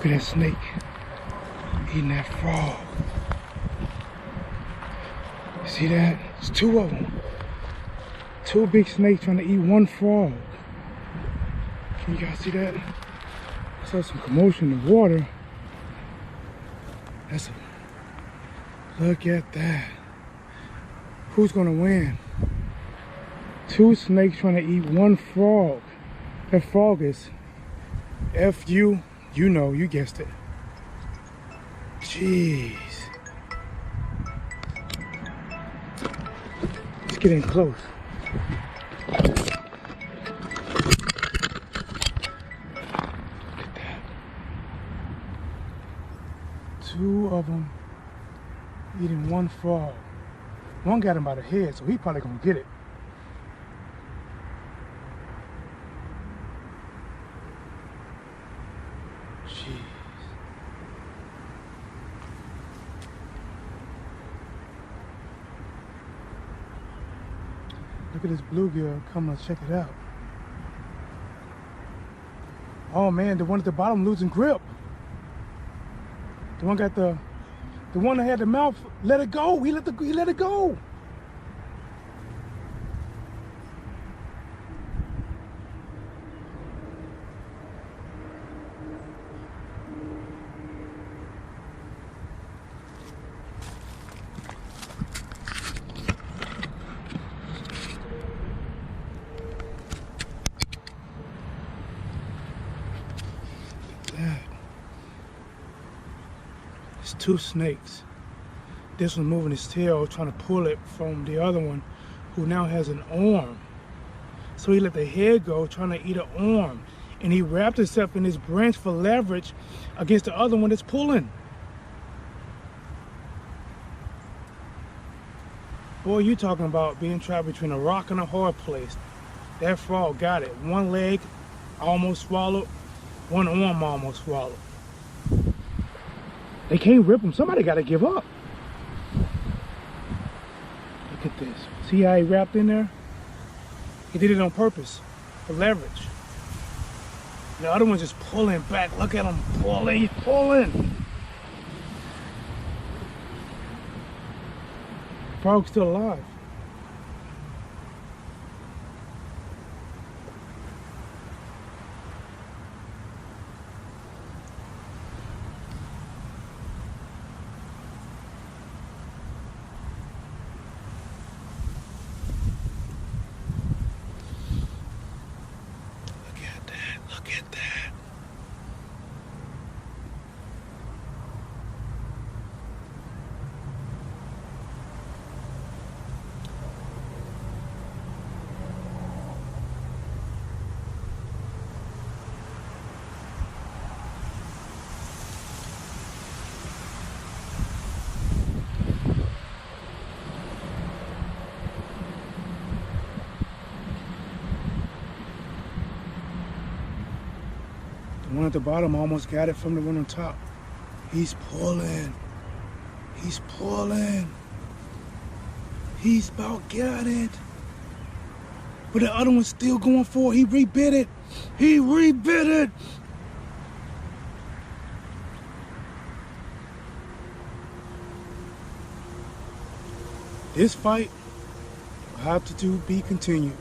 Look at that snake eating that frog. See that? It's two of them. Two big snakes trying to eat one frog. Can you guys see that? I saw some commotion in the water. Look at that. Who's gonna win? Two snakes trying to eat one frog. That frog is F-U, you know, you guessed it. Jeez. Let's get in close. Look at that. Two of them eating one frog. One got him by the head, so he probably gonna get it. Jeez. Look at this bluegill coming to check it out. Oh man, the one at the bottom losing grip. The one got the one that had the mouth, let it go. He let it go. It's two snakes. This one moving his tail, trying to pull it from the other one, who now has an arm. So he let the head go, trying to eat an arm. And he wrapped himself in his branch for leverage against the other one that's pulling. Boy, you talking about being trapped between a rock and a hard place. That frog got it. One leg almost swallowed, one arm almost swallowed. They can't rip him. Somebody got to give up. Look at this. See how he wrapped in there? He did it on purpose for leverage. The other one's just pulling back. Look at him pulling. He's pulling. Frog's still alive. Look at that. The one at the bottom almost got it from the one on top. He's pulling. He's pulling. He's about got it. But the other one's still going for it. He rebit it. He rebit it. This fight will have to be continued.